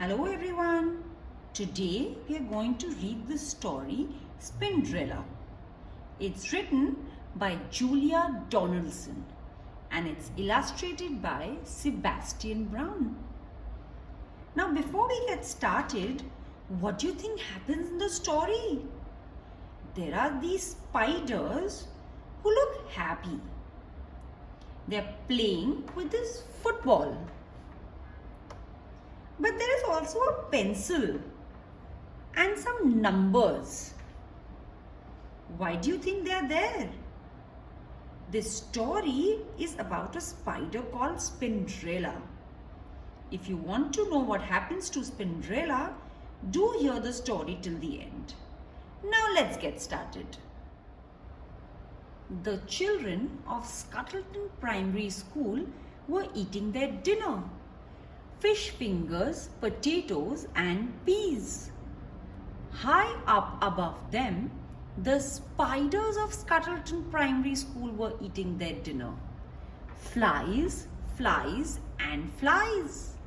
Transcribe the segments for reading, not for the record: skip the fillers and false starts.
Hello everyone. Today we are going to read the story Spinderella. It's written by Julia Donaldson and it's illustrated by Sebastian Braun. Now before we get started, what do you think happens in the story? There are these spiders who look happy. They're playing with this football. But there is also a pencil and some numbers. Why do you think they are there? This story is about a spider called Spinderella. If you want to know what happens to Spinderella, do hear the story till the end. Now let's get started. The children of Scuttleton Primary School were eating their dinner. Fish fingers, potatoes and peas. High up above them, the spiders of Scuttleton Primary School were eating their dinner. Flies, flies and flies.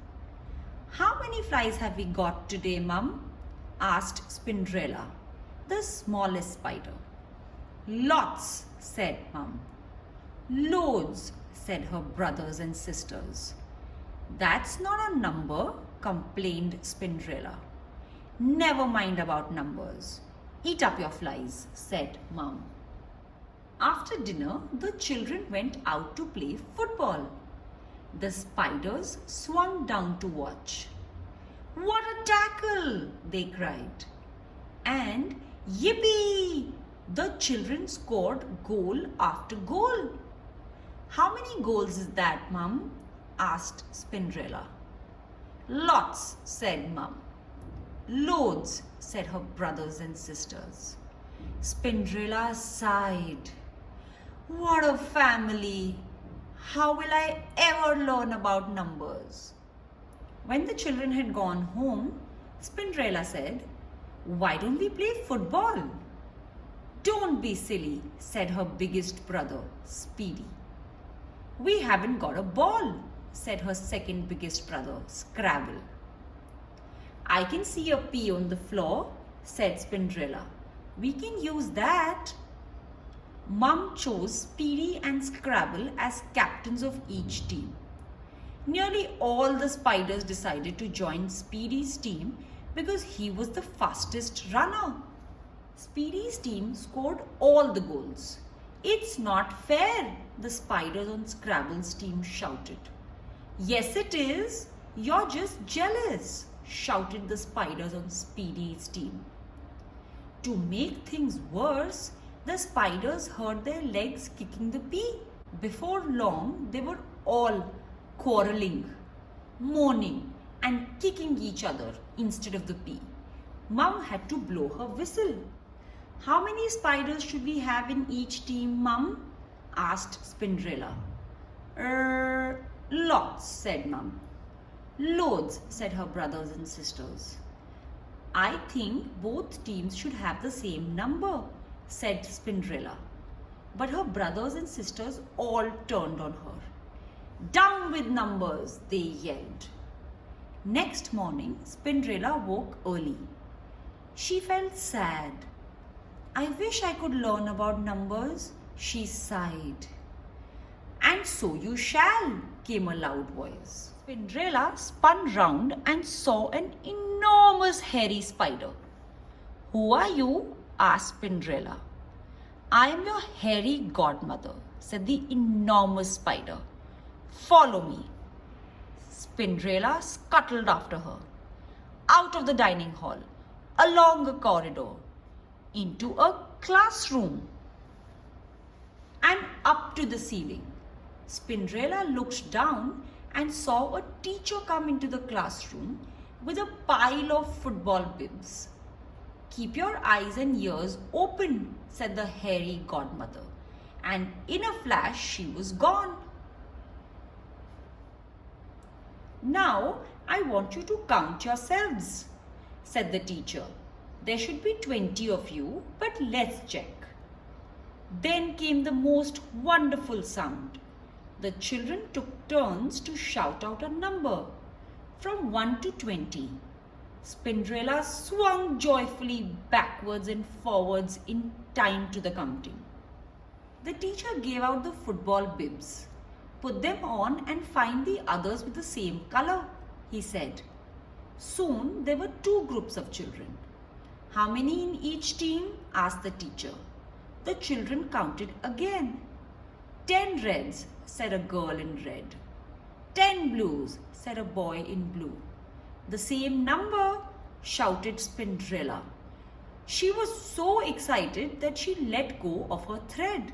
How many flies have we got today, Mum? Asked Spinderella, the smallest spider. Lots, said Mum. Loads, said her brothers and sisters. That's not a number, complained Spinderella. Never mind about numbers. Eat up your flies, said Mum. After dinner, the children went out to play football. The spiders swung down to watch. What a tackle, they cried. And yippee! The children scored goal after goal. How many goals is that, Mum? Asked Spinderella. Lots, said Mum. Loads, said her brothers and sisters. Spinderella sighed. What a family! How will I ever learn about numbers? When the children had gone home, Spinderella said, Why don't we play football? Don't be silly, said her biggest brother, Speedy. We haven't got a ball, said her second biggest brother, Scrabble. I can see a pea on the floor, said Spinderella. We can use that. Mum chose Speedy and Scrabble as captains of each team. Nearly all the spiders decided to join Speedy's team because he was the fastest runner. Speedy's team scored all the goals. It's not fair, the spiders on Scrabble's team shouted. Yes, it is. You're just jealous, shouted the spiders on Speedy's team. To make things worse, the spiders heard their legs kicking the pea. Before long, they were all quarreling, moaning, and kicking each other instead of the pea. Mum had to blow her whistle. How many spiders should we have in each team, Mum? Asked Spinderella. Lots, said Mum. Loads, said her brothers and sisters. I think both teams should have the same number, said Spinderella. But her brothers and sisters all turned on her. Down with numbers, they yelled. Next morning, Spinderella woke early. She felt sad. I wish I could learn about numbers, she sighed. And so you shall, came a loud voice. Spinderella spun round and saw an enormous hairy spider. Who are you? Asked Spinderella. I am your hairy godmother, said the enormous spider. Follow me. Spinderella scuttled after her. Out of the dining hall, along a corridor, into a classroom, and up to the ceiling. Spinderella looked down and saw a teacher come into the classroom with a pile of football bibs. Keep your eyes and ears open, said the hairy godmother, and in a flash she was gone. Now I want you to count yourselves, said the teacher. There should be 20 of you, but let's check. Then came the most wonderful sound. The children took turns to shout out a number. from 1 to 20. Spinderella swung joyfully backwards and forwards in time to the counting. The teacher gave out the football bibs. Put them on and find the others with the same color, he said. Soon there were 2 groups of children. How many in each team? Asked the teacher. The children counted again. 10 reds, said a girl in red. 10 blues, said a boy in blue. The same number, shouted Spinderella. She was so excited that she let go of her thread.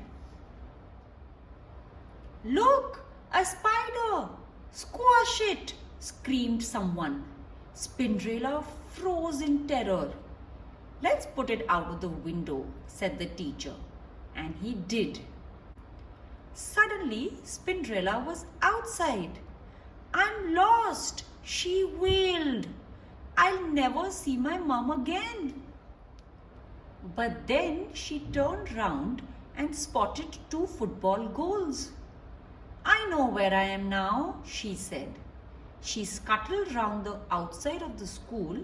Look, a spider! Squash it! Screamed someone. Spinderella froze in terror. Let's put it out of the window, said the teacher. And he did. Suddenly, Spinderella was outside. I'm lost, she wailed. I'll never see my mom again. But then she turned round and spotted 2 football goals. I know where I am now, she said. She scuttled round the outside of the school,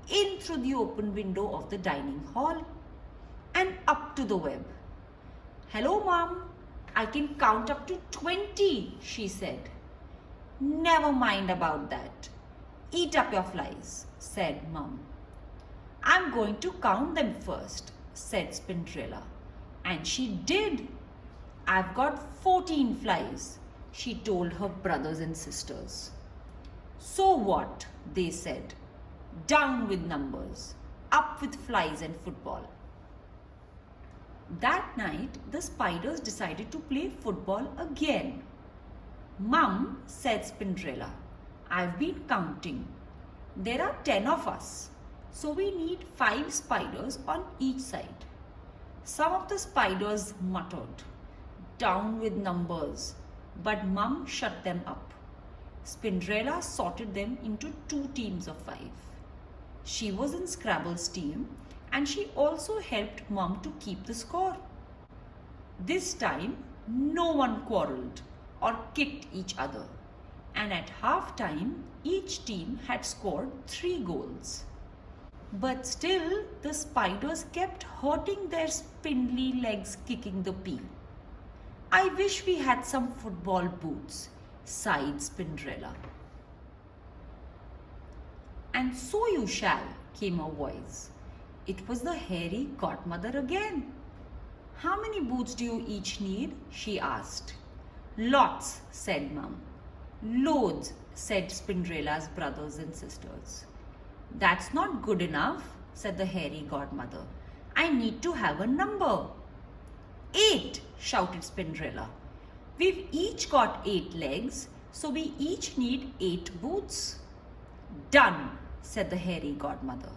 in through the open window of the dining hall, and up to the web. Hello, Mom. I can count up to 20, she said. Never mind about that. Eat up your flies, said Mum. I'm going to count them first, said Spinderella. And she did. I've got 14 flies, she told her brothers and sisters. So what? They said. Down with numbers, up with flies and football. That night, the spiders decided to play football again. Mum, said Spinderella, I've been counting. There are 10 of us, so we need 5 spiders on each side. Some of the spiders muttered, down with numbers, but Mum shut them up. Spinderella sorted them into 2 teams of 5. She was in Scrabble's team, and she also helped Mum to keep the score. This time, no one quarreled or kicked each other, and at half time, each team had scored 3 goals. But still, the spiders kept hurting their spindly legs kicking the pea. I wish we had some football boots, sighed Spinderella. And so you shall, came a voice. It was the hairy godmother again. How many boots do you each need? She asked. Lots, said Mum. Loads, said Spinderella's brothers and sisters. That's not good enough, said the hairy godmother. I need to have a number. 8, shouted Spinderella. We've each got 8 legs, so we each need 8 boots. Done, said the hairy godmother.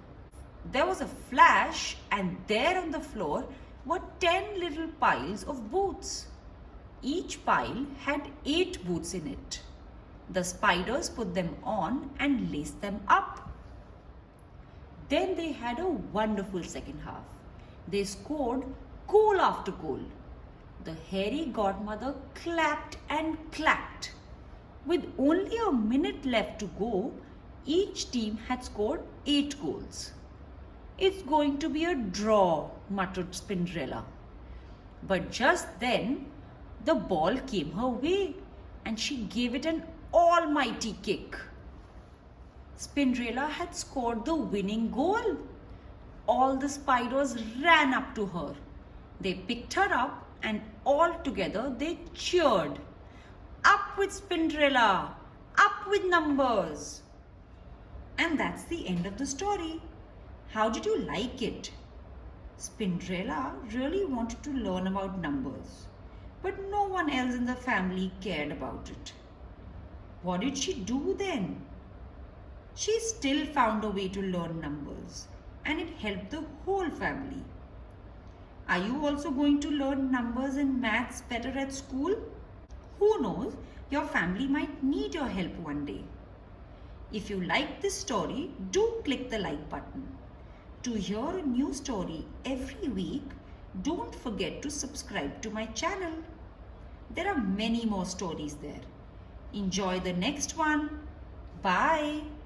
There was a flash, and there on the floor were 10 little piles of boots. Each pile had 8 boots in it. The spiders put them on and laced them up. Then they had a wonderful second half. They scored goal after goal. The hairy godmother clapped and clapped. With only a minute left to go, each team had scored 8 goals. It's going to be a draw, muttered Spinderella. But just then, the ball came her way and she gave it an almighty kick. Spinderella had scored the winning goal. All the spiders ran up to her. They picked her up and all together they cheered. Up with Spinderella! Up with numbers! And that's the end of the story. How did you like it? Spinderella really wanted to learn about numbers, but no one else in the family cared about it. What did she do then? She still found a way to learn numbers, and it helped the whole family. Are you also going to learn numbers and maths better at school? Who knows, your family might need your help one day. If you like this story, do click the like button. To hear a new story every week, don't forget to subscribe to my channel. There are many more stories there. Enjoy the next one. Bye.